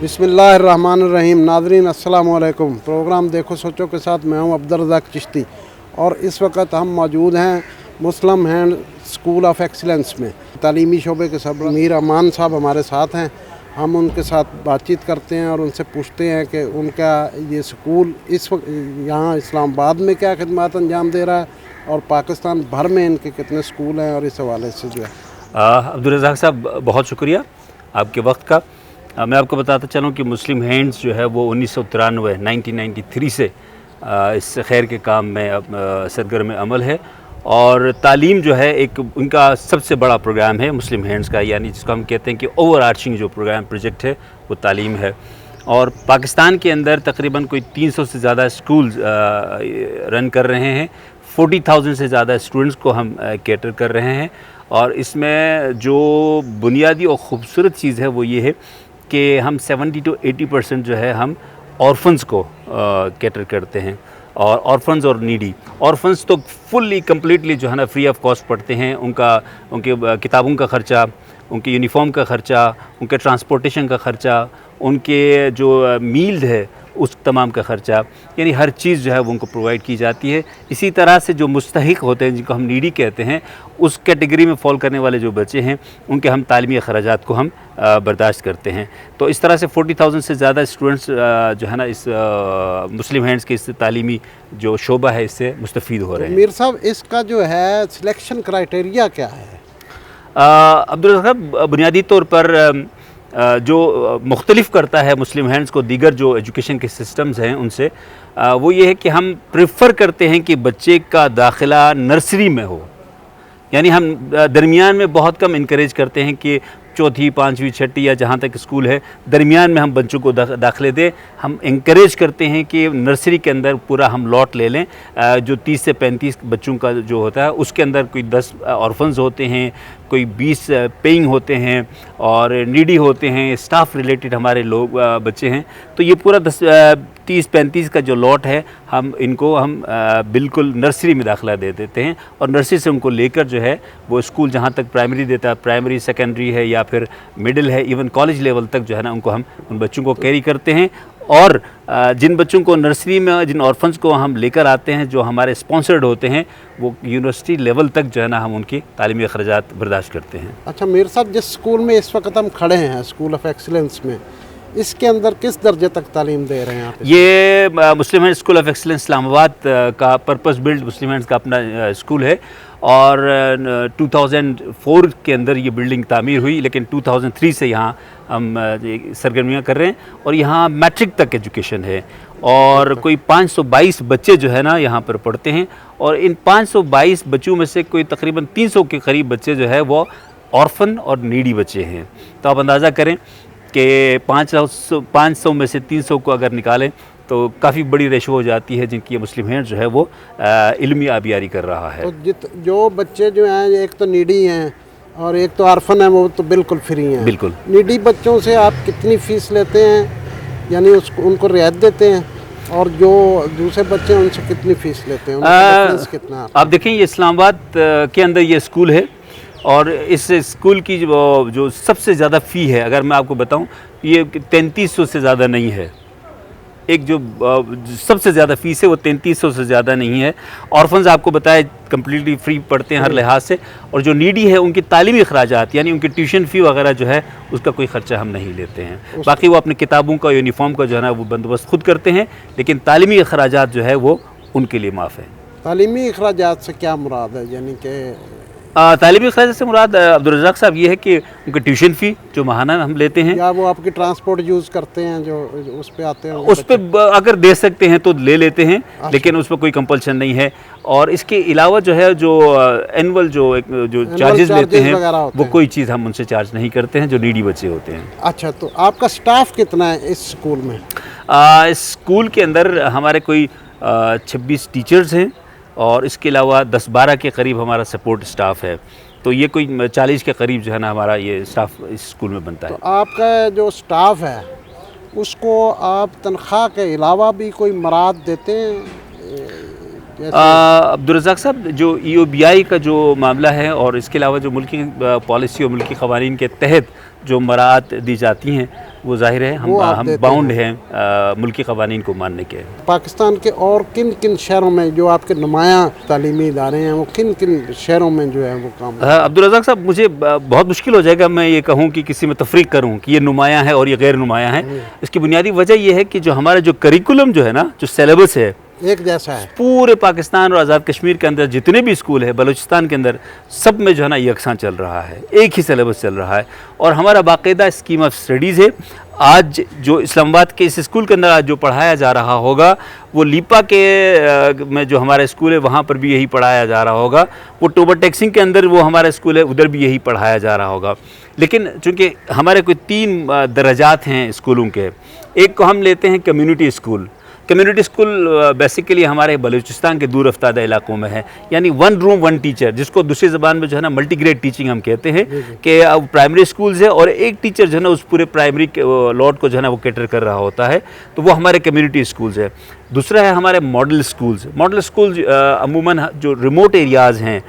बिस्मिल्लाहिर्रहमानिर्रहीम। नाज़रीन अस्सलाम वालेकुम। प्रोग्राम देखो सोचो के साथ मैं हूं अब्दुल रज़ाक चिश्ती और इस वक्त हम मौजूद हैं मुस्लिम हैंड स्कूल ऑफ एक्सीलेंस में। तालीमी शोबे के सब मीर अमान साहब हमारे साथ हैं। हम उनके साथ बातचीत करते हैं और उनसे पूछते हैं कि उनका ये स्कूल इस वक्त यहाँ इस्लामाबाद में क्या खिदमत अंजाम दे रहा है और पाकिस्तान भर में इनके कितने स्कूल हैं, और इस हवाले से जो है। अब्दुल रज़ाक साहब बहुत शुक्रिया आपके वक्त का। मैं आपको बताता चलूँ कि मुस्लिम हैंड्स जो है वो 1993 से इस खैर के काम में सरगर्म अमल है, और तालीम जो है एक उनका सबसे बड़ा प्रोग्राम है मुस्लिम हैंड्स का, यानी जिसको हम कहते हैं कि ओवर आर्चिंग जो प्रोजेक्ट है वो तालीम है। और पाकिस्तान के अंदर तकरीबन कोई 300 से ज़्यादा स्कूल रन कर रहे हैं, 40,000 से ज़्यादा स्टूडेंट्स को हम कैटर कर रहे हैं। और इसमें जो बुनियादी और ख़ूबसूरत चीज़ है वो ये है कि हम 70 to 80% जो है हम ऑर्फन्स को कैटर करते हैं। और ऑर्फन्स और नीडी, ऑर्फन्स तो फुल्ली कम्प्लीटली जो है ना फ्री ऑफ कॉस्ट पढ़ते हैं। उनके किताबों का ख़र्चा, उनके यूनिफॉर्म का ख़र्चा, उनके ट्रांसपोर्टेशन का ख़र्चा, उनके जो मील्स है उस तमाम का ख़र्चा, यानी हर चीज़ जो है वो उनको प्रोवाइड की जाती है। इसी तरह से जो मुस्तहिक होते हैं, जिनको हम नीडी कहते हैं, उस कैटेगरी में फॉल करने वाले जो बच्चे हैं उनके हम तालीमी अखराजात को हम बर्दाश्त करते हैं। तो इस तरह से 40,000 से ज़्यादा स्टूडेंट्स जो है ना इस मुस्लिम हैंड्स के इस तालीमी जो शोबा है इससे मुस्तफ़ीद हो रहे हैं। मीर साहब, इसका जो है सिलेक्शन क्राइटेरिया क्या है? अब्दुल साहब, बुनियादी तौर पर जो मुख्तलिफ करता है मुस्लिम हैंड्स को दीगर जो एजुकेशन के सिस्टम्स हैं उनसे, वो ये है कि हम प्रेफर करते हैं कि बच्चे का दाखिला नर्सरी में हो। यानी हम दरमियान में बहुत कम इनकरेज करते हैं कि चौथी, पाँचवीं, छठी या जहाँ तक स्कूल है दरमियान में हम बच्चों को दाखिले दें। हम इंकरेज करते हैं कि नर्सरी के अंदर पूरा हम लॉट ले लें। जो 30 से 35 बच्चों का जो होता है उसके अंदर कोई 10 ऑर्फन्स होते हैं, कोई 20 पेइंग होते हैं और नीडी होते हैं, स्टाफ रिलेटेड हमारे लोग बच्चे हैं। तो ये पूरा 30-35 का जो लॉट है हम बिल्कुल नर्सरी में दाखिला दे देते हैं, और नर्सरी से उनको लेकर जो है वो स्कूल जहाँ तक प्राइमरी देता है, प्राइमरी, सेकेंडरी है या फिर मिडिल है, इवन कॉलेज लेवल तक जो है ना उनको हम उन बच्चों को कैरी करते हैं। और जिन बच्चों को नर्सरी में, जिन ऑर्फन्स को हम लेकर आते हैं जो हमारे स्पॉन्सर्ड होते हैं, वो यूनिवर्सिटी लेवल तक जो है ना हम उनकी तालीमी अखराजात बर्दाश्त करते हैं। अच्छा मीर साहब, जिस स्कूल में इस वक्त हम खड़े हैं, स्कूल ऑफ एक्सीलेंस में, इसके अंदर किस दर्जे तक तालीम दे रहे हैं आप? ये Muslim hands school of excellence Islamabad का पर्पस बिल्ड मुस्लिम हैंड्स का अपना स्कूल है, और 2004 के अंदर ये बिल्डिंग तामीर हुई, लेकिन 2003 से यहाँ हम सरगर्मियाँ कर रहे हैं। और यहाँ मैट्रिक तक एजुकेशन है, और कोई 522 बच्चे जो है ना यहाँ पर पढ़ते हैं, और इन 522 बच्चों में से कोई तकरीबन 300 के करीब बच्चे जो है वो ऑर्फन और नीडी बच्चे हैं। तो आप अंदाज़ा करें कि 500 में से 300 को अगर निकालें तो काफ़ी बड़ी रेशो हो जाती है जिनकी मुस्लिम हैंड जो है वो इल्मी आबियारी कर रहा है। तो जो बच्चे जो हैं, एक तो नीडी हैं और एक तो आर्फन है, वो तो बिल्कुल फ्री हैं। बिल्कुल। नीडी बच्चों से आप कितनी फ़ीस लेते हैं, यानी उनको रियायत देते हैं, और जो दूसरे बच्चे हैं उनसे कितनी फ़ीस लेते हैं, उनका डिफरेंस कितना? आप देखें, ये इस्लामाबाद के अंदर ये स्कूल है, और इस स्कूल की जो सबसे ज़्यादा फ़ी है, अगर मैं आपको बताऊं, ये 3300 से ज़्यादा नहीं है। एक जो सबसे ज़्यादा फ़ीस है वो 3300 से ज़्यादा नहीं है। ऑर्फन्स आपको बताया कम्प्लीटली फ्री पढ़ते हैं हर लिहाज से, और जो नीडी है उनकी तालीमी अखराजात, यानी उनकी ट्यूशन फ़ी वगैरह जो है उसका कोई ख़र्चा हम नहीं लेते हैं। बाकी वो अपने किताबों का, यूनिफॉर्म का जो है ना वो बंदोबस्त खुद करते हैं, लेकिन तालीमी अखराजात जो है वो उनके लिए माफ़ है। तालीमी अखराजात से क्या मुराद है? यानी कि तालीमी अखराजात से मुराद अब्दुल रज़ाक साहब ये है कि उनकी ट्यूशन फ़ी जो माहाना हम लेते हैं, या वो आपकी ट्रांसपोर्ट यूज़ करते हैं जो उस पे आते हैं, उस पर अगर दे सकते हैं तो ले लेते हैं, लेकिन उस पर कोई कंपल्शन नहीं है। और इसके अलावा जो है जो एनुअल जो चार्जेस लेते हैं वो कोई चीज़ हम उनसे चार्ज नहीं करते हैं जो नीडी बच्चे होते हैं। अच्छा, तो आपका स्टाफ कितना है इस स्कूल में? इस स्कूल के अंदर हमारे कोई 26 टीचर्स हैं, और इसके अलावा 10-12 के करीब हमारा सपोर्ट स्टाफ है। तो ये कोई 40 के करीब जो है ना हमारा ये स्टाफ इस स्कूल में बनता है। तो आपका जो स्टाफ है उसको आप तनख्वाह के अलावा भी कोई मराद देते हैं? अब्दुल रज़ाक साहब, जो EOBI का जो मामला है और इसके अलावा जो मुल्की पॉलिसी और मुल्की क़वानीन के तहत जो मराहत दी जाती हैं वो जाहिर है वो आप हम देते बाउंड हैं मुल्की क़वानीन को मानने के। पाकिस्तान के और किन किन शहरों में जो आपके नुमायाँ तालीमी इदारे हैं वो किन किन शहरों में जो है वो काम अब्दुल रज़ाक साहब, मुझे बहुत मुश्किल हो जाएगा मैं ये कहूँ कि किसी में तफरीक करूँ कि ये नुमायाँ है और ये गैर नुमायाँ है। इसकी बुनियादी वजह ये है कि जो हमारा जो करिकुलम जो है ना, जो सिलेबस है, एक जैसा है पूरे पाकिस्तान और आज़ाद कश्मीर के अंदर जितने भी स्कूल है, बलूचिस्तान के अंदर सब में जो है ना यकसां चल रहा है, एक ही सिलेबस चल रहा है और हमारा बाकायदा स्कीम ऑफ स्टडीज़ है। आज जो इस्लामाबाद के इस स्कूल के अंदर आज जो पढ़ाया जा रहा होगा वो लीपा के में जो हमारा स्कूल है वहाँ पर भी यही पढ़ाया जा रहा होगा, वो टोबर टैक्सिंग के अंदर वो हमारा स्कूल है उधर भी यही पढ़ाया जा रहा होगा। लेकिन चूँकि हमारे कोई 3 दर्जात हैं स्कूलों के, एक को हम लेते हैं community school. Community school basically हमारे बलूचिस्तान के दूर अफ्तादा इलाकों में है, यानी 1 रूम 1 टीचर, जिसको दूसरी ज़बान में जो है ना मल्टीग्रेड टीचिंग हम कहते हैं कि प्राइमरी स्कूल्स है और एक टीचर जो है ना उस पूरे प्राइमरी लॉट को जो है ना वो कैटर कर रहा होता है, तो वो हमारे कम्युनिटी स्कूल्स है। दूसरा है हमारे मॉडल स्कूल्स। मॉडल स्कूल अमूमन जो रिमोट एरियाज़ हैं,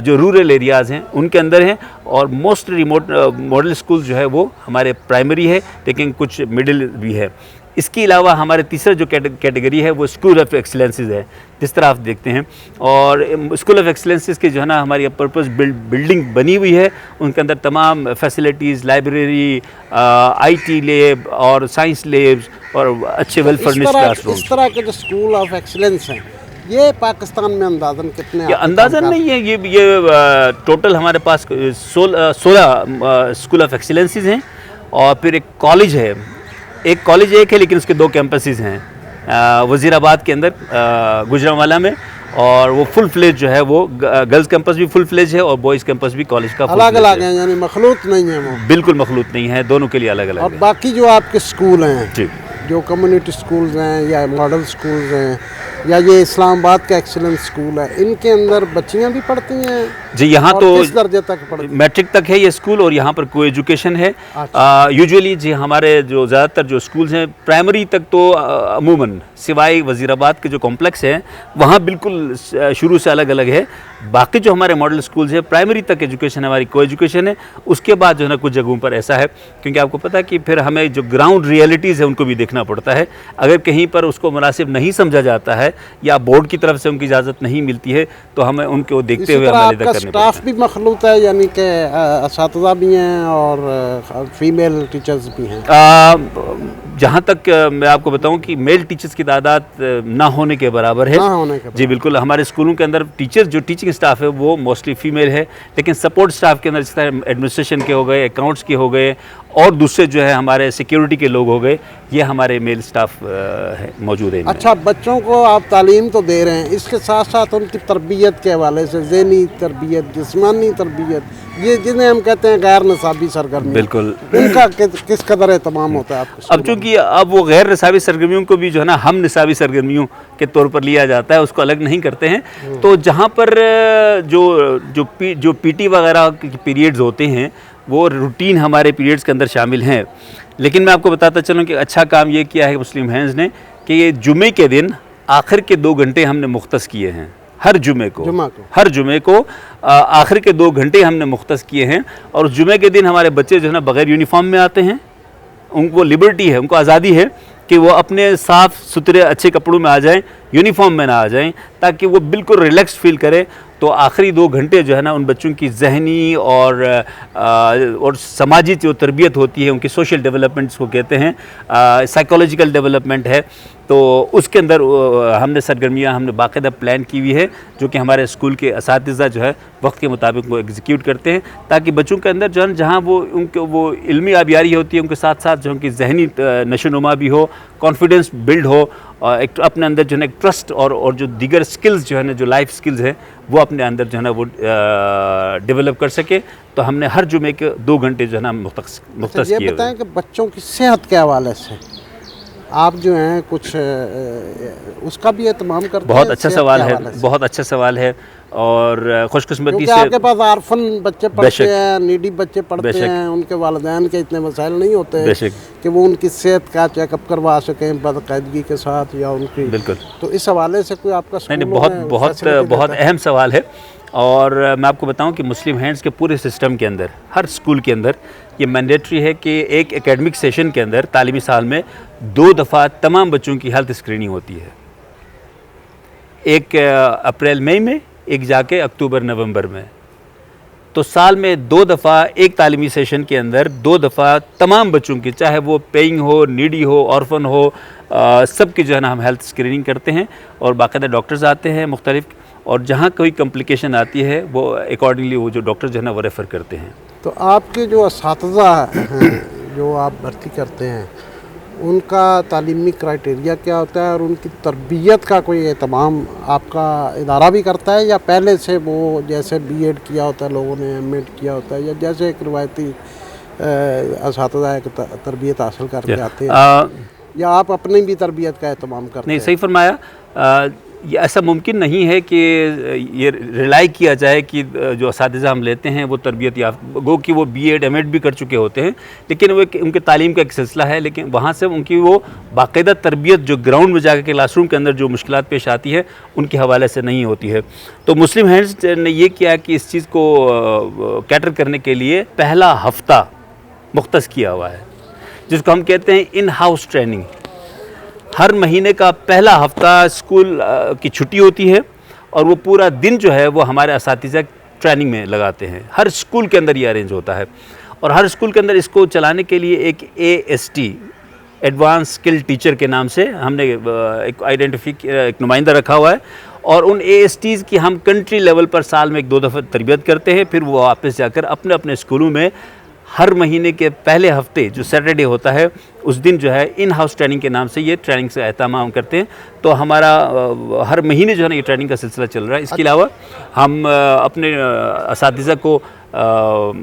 जो रूरल एरियाज़ हैं उनके अंदर हैं और मोस्ट रिमोट मॉडल स्कूल जो है वो हमारे प्राइमरी है, लेकिन कुछ मिडिल भी है। इसके अलावा हमारे तीसरा जो कैटेगरी है वो स्कूल ऑफ एक्सीलेंसेस है, जिस तरह आप देखते हैं। और स्कूल ऑफ एक्सीलेंसेस की जो है ना हमारी पर्पस बिल्डिंग बनी हुई है, उनके अंदर तमाम फैसिलिटीज़, लाइब्रेरी, IT लैब और साइंस लैब्स और अच्छे वेल फर्निश्ड क्लासरूम्स। इस तरह के जो स्कूल ऑफ एक्सीलेंस हैं ये पाकिस्तान में अंदाज़न कितने? ये अंदाज़न नहीं है, ये टोटल हमारे पास 16 स्कूल ऑफ एक्सीलेंसेस हैं और फिर एक कॉलेज है। एक कॉलेज एक है लेकिन उसके 2 कैंपसेस हैं वज़ीराबाद के अंदर गुजरांवाला में, और वो फुल फ्लेज जो है वो गर्ल्स कैंपस भी फुल फ्लेज है और बॉयज़ कैंपस भी कॉलेज का अलग अलग हैं, यानी मखलूत नहीं है वो? बिल्कुल मखलूत नहीं है, दोनों के लिए अलग अलग और है। बाकी जो आपके स्कूल हैं जी, जो कम्युनिटी स्कूल्स हैं या मॉडल स्कूल्स हैं या ये इस्लामाबाद का एक्सीलेंस स्कूल है, इनके अंदर बच्चियां भी पढ़ती हैं? जी, यहाँ तो किस दर्जे तक पढ़ती? मैट्रिक तक है ये स्कूल और यहाँ पर को एजुकेशन है। यूजुअली जी हमारे जो ज़्यादातर जो स्कूल्स हैं प्राइमरी तक तो अमूमन सिवाय वज़ीराबाद के जो कॉम्प्लेक्स है वहाँ बिल्कुल शुरू से अलग अलग है। बाकी जो हमारे मॉडल स्कूल्स हैं प्राइमरी तक एजुकेशन हमारी को एजुकेशन है, उसके बाद जो है ना कुछ जगहों पर ऐसा है, क्योंकि आपको पता है कि फिर हमें जो ग्राउंड रियलिटीज़ है उनको भी देखना पड़ता है। अगर कहीं पर उसको मुनासिब नहीं समझा जाता है या बोर्ड की तरफ से उनकी इजाज़त नहीं मिलती है तो हमें उनको देखते हुए अमल करने पड़ता है। स्टाफ भी मखलूत है, यानी कि असातिज़ा भी हैं और फीमेल टीचर्स भी हैं? जहाँ तक मैं आपको बताऊं कि मेल टीचर्स की तादाद ना होने के बराबर है। जी बिल्कुल, हमारे स्कूलों के अंदर जो टीचिंग स्टाफ है वो मोस्टली फीमेल है, लेकिन सपोर्ट स्टाफ के अंदर जिस तरह एडमिनिस्ट्रेशन के हो गए, अकाउंट्स के हो गए और दूसरे जो है हमारे सिक्योरिटी के लोग हो गए, ये हमारे मेल स्टाफ है मौजूद है। अच्छा, बच्चों को आप तालीम तो दे रहे हैं, इसके साथ साथ उनकी तरबियत के हवाले से ज़हनी तरबियत, जिस्मानी तरबियत, ये जिन्हें हम कहते हैं गैर निसाबी सरगर्मी, बिल्कुल उनका किस कदर एहतमाम होता है आपको? अब चूँकि अब वो गैर निसाबी सरगर्मियों को भी जो है ना हम निसाबी सरगर्मियों के तौर पर लिया जाता है, उसको अलग नहीं करते हैं। तो जहाँ पर जो PT वगैरह के पीरियड्स होते हैं वो रूटीन हमारे पीरियड्स के अंदर शामिल हैं। लेकिन मैं आपको बताता चलूँ कि अच्छा काम ये किया है मुस्लिम हैंड्स ने कि ये जुमे के दिन आखिर के 2 घंटे हमने मुख्तस किए हैं। हर जुमे को आखिर के 2 घंटे हमने मुख्तस किए हैं और उस जुमे के दिन हमारे बच्चे जो है ना बग़ैर यूनिफॉर्म में आते हैं। उनको लिबर्टी है, उनको आज़ादी है कि वो अपने साफ़ सुथरे अच्छे कपड़ों में आ जाएं, यूनिफॉर्म में ना आ जाएं, ताकि वो बिल्कुल रिलैक्स फील करें। तो आखिरी 2 घंटे जो है ना उन बच्चों की ज़हनी और समाजी जो तरबियत होती है, उनकी सोशल डेवलपमेंट्स को कहते हैं, साइकोलॉजिकल डेवलपमेंट है, तो उसके अंदर हमने सरगर्मियाँ हमने बाकायदा प्लान की हुई है, जो कि हमारे स्कूल के असातिज़ा जो है वक्त के मुताबिक वो एग्जीक्यूट करते हैं, ताकि बच्चों के अंदर जो है जहाँ वो उनके वो इल्मी आबियारी होती है, उनके साथ साथ जो उनकी ज़हनी नशोनुमा भी हो, कॉन्फिडेंस बिल्ड हो, एक अपने अंदर जो है एक ट्रस्ट और जो दीगर स्किल्स जो है ना, जो लाइफ स्किल्स हैं, वो अपने अंदर जो है ना वो डेवलप कर सके। तो हमने हर जुमे के 2 घंटे जो है ना मुख्तस किए। ये बताएं कि बच्चों की सेहत के हवाले से आप जो हैं कुछ उसका भी एहतमाम करते हैं? बहुत अच्छा सवाल है, बहुत अच्छा सवाल है। اور خوش قسمتی کیونکہ سے آپ کے پاس آرفن بچے بے پڑھتے شک، ہیں، نیڈی بچے بے پڑھتے شک، ہیں، ان کے والدین کے اتنے مسائل نہیں ہوتے بے شک، کہ وہ ان کی صحت کا چیک اپ کروا سکیں باقاعدگی کے ساتھ یا ان کی، بالکل تو اس حوالے سے کوئی آپ کا نہیں نہیں، اسکولوں میں بہت فیسلٹی بہت دیتا ہے؟ اہم سوال ہے. اور میں آپ کو بتاؤں کہ مسلم ہینڈز کے پورے سسٹم کے اندر ہر اسکول کے اندر یہ مینڈیٹری ہے کہ ایک اکیڈمک سیشن کے اندر تعلیمی سال میں 2 دفعہ تمام بچوں کی ہیلتھ اسکریننگ ہوتی ہے. ایک اپریل مئی میں، ایک جا کے اکتوبر نومبر میں. تو سال میں 2 دفعہ ایک تعلیمی سیشن کے اندر 2 دفعہ تمام بچوں کی، چاہے وہ پیئنگ ہو، نیڈی ہو، آرفن ہو، سب کی جو ہے نا ہم ہیلتھ اسکریننگ کرتے ہیں. اور باقاعدہ ڈاکٹرز آتے ہیں مختلف، اور جہاں کوئی کمپلیکیشن آتی ہے وہ اکارڈنگلی وہ جو ڈاکٹر جو ہے نا وہ ریفر کرتے ہیں. تو آپ کے جو اساتذہ ہیں جو آپ بھرتی کرتے ہیں ان کا تعلیمی کرائٹیریا کیا ہوتا ہے، اور ان کی تربیت کا کوئی اہتمام آپ کا ادارہ بھی کرتا ہے، یا پہلے سے وہ جیسے بی ایڈ کیا ہوتا ہے لوگوں نے، ایم ایڈ کیا ہوتا ہے، یا جیسے ایک روایتی اساتذہ ایک تربیت حاصل کر کے آتے ہیں، یا آپ اپنی بھی تربیت کا اہتمام کرتے نہیں، ہیں؟ صحیح فرمایا. یہ ایسا ممکن نہیں ہے کہ یہ ریلائی کیا جائے کہ جو اساتذہ ہم لیتے ہیں وہ تربیت یافتہ، گو کہ وہ بی ایڈ ایم ایڈ بھی کر چکے ہوتے ہیں، لیکن وہ ان کے تعلیم کا ایک سلسلہ ہے، لیکن وہاں سے ان کی وہ باقاعدہ تربیت جو گراؤنڈ میں جا کے کلاس روم کے اندر جو مشکلات پیش آتی ہے ان کے حوالے سے نہیں ہوتی ہے. تو مسلم ہینڈز نے یہ کیا کہ اس چیز کو کیٹر کرنے کے لیے پہلا ہفتہ مختص کیا ہوا ہے، جس کو ہم کہتے ہیں ان ہاؤس ٹریننگ. ہر مہینے کا پہلا ہفتہ اسکول کی چھٹی ہوتی ہے، اور وہ پورا دن جو ہے وہ ہمارے اساتذہ ٹریننگ میں لگاتے ہیں. ہر اسکول کے اندر یہ ارینج ہوتا ہے، اور ہر اسکول کے اندر اس کو چلانے کے لیے ایک AST ایڈوانس اسکل ٹیچر کے نام سے ہم نے ایک ایک نمائندہ رکھا ہوا ہے. اور ان ASTs کی ہم کنٹری لیول پر سال میں 1-2 دفعہ تربیت کرتے ہیں. پھر وہ واپس جا کر اپنے اپنے اسکولوں میں ہر مہینے کے پہلے ہفتے جو سیٹرڈے ہوتا ہے اس دن جو ہے ان ہاؤس ٹریننگ کے نام سے یہ ٹریننگ سے اہتمام کرتے ہیں. تو ہمارا ہر مہینے جو ہے نا یہ ٹریننگ کا سلسلہ چل رہا ہے. اس کے علاوہ ہم اپنے اساتذہ کو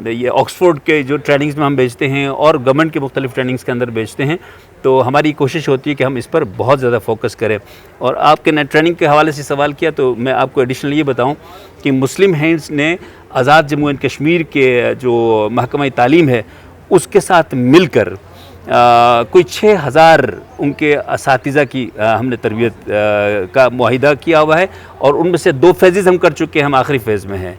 یہ آکسفورڈ کے جو ٹریننگز میں ہم بھیجتے ہیں، اور گورنمنٹ کے مختلف ٹریننگز کے اندر بھیجتے ہیں. تو ہماری کوشش ہوتی ہے کہ ہم اس پر بہت زیادہ فوکس کریں. اور آپ کے نے ٹریننگ کے حوالے سے سوال کیا، تو میں آپ کو ایڈیشنل یہ بتاؤں کہ مسلم ہینڈز نے آزاد جموں اینڈ کشمیر کے جو محکمہ تعلیم ہے اس کے ساتھ مل کر کوئی 6000 ان کے اساتذہ کی ہم نے تربیت کا معاہدہ کیا ہوا ہے، اور ان میں سے 2 فیزز ہم کر چکے ہیں، ہم آخری فیز میں ہیں.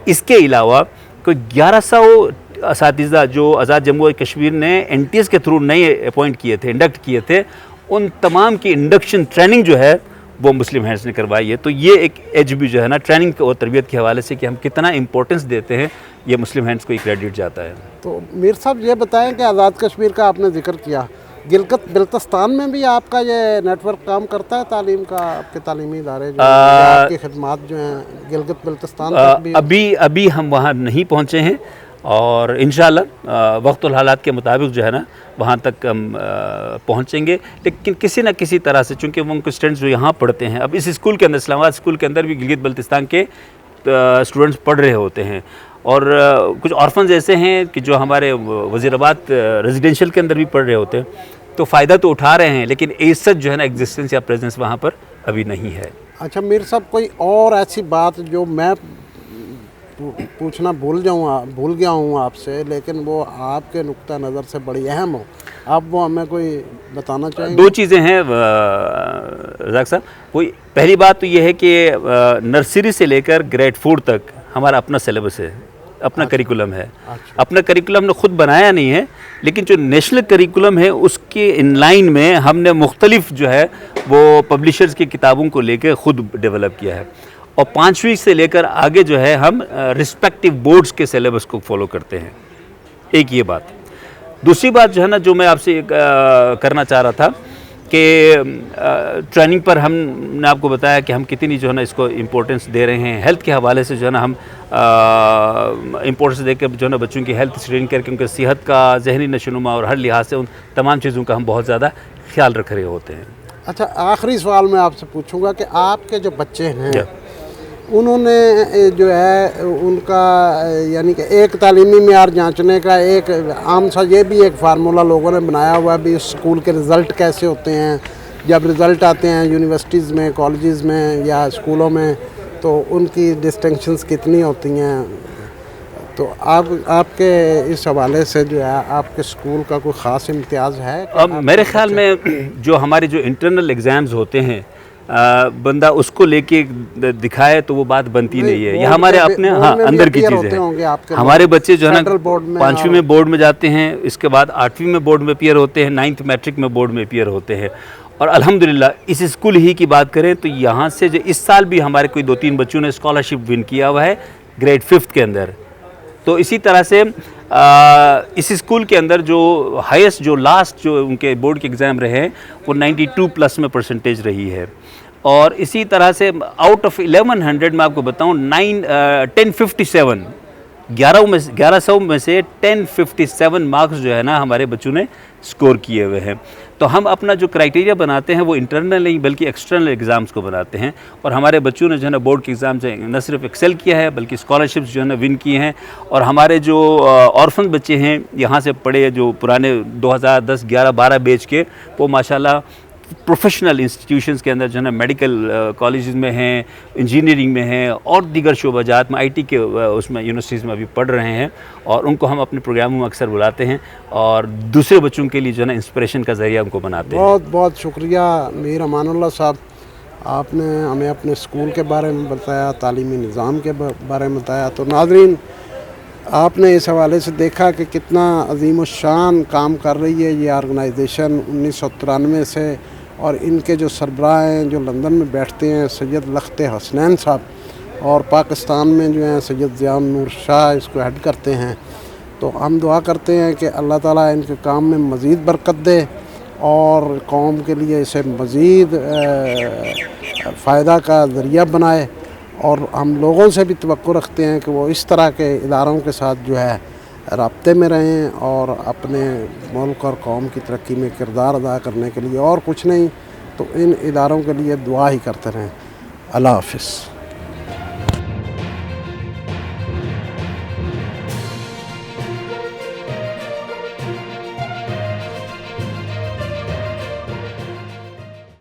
اس کے علاوہ کوئی 1100 اساتذہ جو آزاد جموں اینڈ کشمیر نے NTS کے تھرو نئے اپوائنٹ کیے تھے، انڈکٹ کیے تھے، ان تمام کی انڈکشن ٹریننگ جو ہے وہ مسلم ہینڈز نے کروائی ہے. تو یہ ایک ایج بھی جو ہے نا ٹریننگ اور تربیت کے حوالے سے کہ ہم کتنا امپورٹنس دیتے ہیں، یہ مسلم ہینڈز کو ایک کریڈٹ جاتا ہے. تو میر صاحب یہ بتائیں کہ آزاد کشمیر کا آپ نے ذکر کیا، گلگت بلتستان میں بھی آپ کا یہ نیٹ ورک کام کرتا ہے تعلیم کا؟ آپ کے تعلیمی ادارے جو آپ کی خدمات جو ہیں گلگت بلتستان تک بھی؟ ابھی ہم وہاں نہیں پہنچے ہیں، اور انشاءاللہ وقت الحالات کے مطابق جو ہے نا وہاں تک ہم پہنچیں گے. لیکن کسی نہ کسی طرح سے چونکہ وہ ان کے اسٹوڈنٹس جو یہاں پڑھتے ہیں، اب اس اسکول کے اندر اسلام آباد اسکول کے اندر بھی گلگت بلتستان کے اسٹوڈنٹس پڑھ رہے ہوتے ہیں، اور کچھ آرفنز ایسے ہیں کہ جو ہمارے وزیر آباد ریزیڈینشیل کے اندر بھی پڑھ رہے ہوتے ہیں. تو فائدہ تو اٹھا رہے ہیں، لیکن ایسٹ جو ہے نا ایگزسٹنس یا پریزنس وہاں پر ابھی نہیں ہے. اچھا میر صاحب، کوئی اور ایسی بات جو میں پوچھنا بھول گیا ہوں آپ سے، لیکن وہ آپ کے نقطہ نظر سے بڑی اہم ہو، آپ وہ ہمیں کوئی بتانا چاہیں گے؟ 2 چیزیں ہیں رزاق صاحب. وہی پہلی بات تو یہ ہے کہ نرسری سے لے کر گریڈ 4 تک ہمارا اپنا سلیبس ہے، اپنا کریکولم ہے. اپنا کریکولم ہم نے خود بنایا نہیں ہے، لیکن جو نیشنل کریکولم ہے اس کے ان لائن میں ہم نے مختلف جو ہے وہ پبلشرز کی کتابوں کو لے کے خود ڈیولپ کیا ہے. اور 5ویں سے لے کر آگے جو ہے ہم رسپیکٹیو بورڈز کے سلیبس کو فالو کرتے ہیں. ایک یہ بات. دوسری بات جو ہے نا جو میں آپ سے کرنا چاہ رہا تھا کہ ٹریننگ پر ہم نے آپ کو بتایا کہ ہم کتنی جو ہے نا اس کو امپورٹنس دے رہے ہیں. ہیلتھ کے حوالے سے جو ہے نا ہم امپورٹنس دے کے جو ہے نا بچوں کی ہیلتھ اسکرین کر کے ان کی صحت کا، ذہنی نشوونما اور ہر لحاظ سے ان تمام چیزوں کا ہم بہت زیادہ خیال رکھ رہے ہوتے ہیں. اچھا، آخری سوال میں آپ سے پوچھوں گا کہ آپ کے جو بچے ہیں انہوں نے جو ہے ان کا یعنی کہ ایک تعلیمی معیار جانچنے کا ایک عام سا یہ بھی ایک فارمولہ لوگوں نے بنایا ہوا ہے بھی اسکول کے رزلٹ کیسے ہوتے ہیں. جب رزلٹ آتے ہیں یونیورسٹیز میں، کالجز میں یا اسکولوں میں تو ان کی ڈسٹنکشنز کتنی ہوتی ہیں. تو آپ کے اس حوالے سے جو ہے آپ کے اسکول کا کوئی خاص امتیاز ہے؟ میرے خیال میں جو ہمارے جو انٹرنل ایگزامز ہوتے ہیں بندہ اس کو لے کے دکھائے تو وہ بات بنتی نہیں ہے. یہ ہمارے اپنے اندر کی چیز ہے. ہمارے بچے جو ہے نا 5ویں میں بورڈ میں جاتے ہیں, اس کے بعد 8ویں میں بورڈ میں اپیئر ہوتے ہیں, 9th میٹرک میں بورڈ میں اپیئر ہوتے ہیں. اور الحمدللہ اس اسکول ہی کی بات کریں تو یہاں سے جو اس سال بھی ہمارے کوئی 2-3 بچوں نے اسکالرشپ ون کیا ہوا ہے گریڈ 5th کے اندر. تو اسی طرح سے اس اسکول کے اندر جو ہائیسٹ جو لاسٹ جو ان کے بورڈ کے ایگزام رہے ہیں وہ 92+ میں پرسنٹیج رہی ہے. اور اسی طرح سے آؤٹ آف 1100 میں آپ کو بتاؤں 1057 1100 میں سے 1057 مارکس جو ہے نا ہمارے بچوں نے سکور کیے ہوئے ہیں. تو ہم اپنا جو کرائٹیریا بناتے ہیں وہ انٹرنل نہیں بلکہ ایکسٹرنل ایگزامز کو بناتے ہیں. اور ہمارے بچوں نے جو ہے نا بورڈ کے ایگزام سے نہ صرف ایکسل کیا ہے بلکہ اسکالرشپس جو ہے نا ون کی ہیں. اور ہمارے جو آرفن بچے ہیں یہاں سے پڑھے جو پرانے 2010 11 12 بیچ کے, وہ ماشاءاللہ پروفیشنل انسٹیٹیوشنز کے اندر جو ہے نا میڈیکل کالجز میں ہیں, انجینئرنگ میں ہیں اور دیگر شعبہ جات میں IT کے اس میں یونیورسٹیز میں ابھی پڑھ رہے ہیں. اور ان کو ہم اپنے پروگراموں میں اکثر بلاتے ہیں اور دوسرے بچوں کے لیے جو ہے نا انسپریشن کا ذریعہ ان کو بناتے ہیں. بہت بہت شکریہ میر امان اللہ صاحب, آپ نے ہمیں اپنے اسکول کے بارے میں بتایا, تعلیمی نظام کے بارے میں بتایا. تو ناظرین, آپ نے اس حوالے سے دیکھا کہ کتنا عظیم الشان کام کر رہی ہے یہ آرگنائزیشن 1993 سے. اور ان کے جو سربراہ ہیں جو لندن میں بیٹھتے ہیں سید لخت حسنین صاحب, اور پاکستان میں جو ہیں سید ضیاء النور شاہ اس کو ہیڈ کرتے ہیں. تو ہم دعا کرتے ہیں کہ اللہ تعالیٰ ان کے کام میں مزید برکت دے اور قوم کے لیے اسے مزید فائدہ کا ذریعہ بنائے. اور ہم لوگوں سے بھی توقع رکھتے ہیں کہ وہ اس طرح کے اداروں کے ساتھ جو ہے رابطے میں رہیں اور اپنے ملک اور قوم کی ترقی میں کردار ادا کرنے کے لیے اور کچھ نہیں تو ان اداروں کے لیے دعا ہی کرتے رہیں. اللہ حافظ.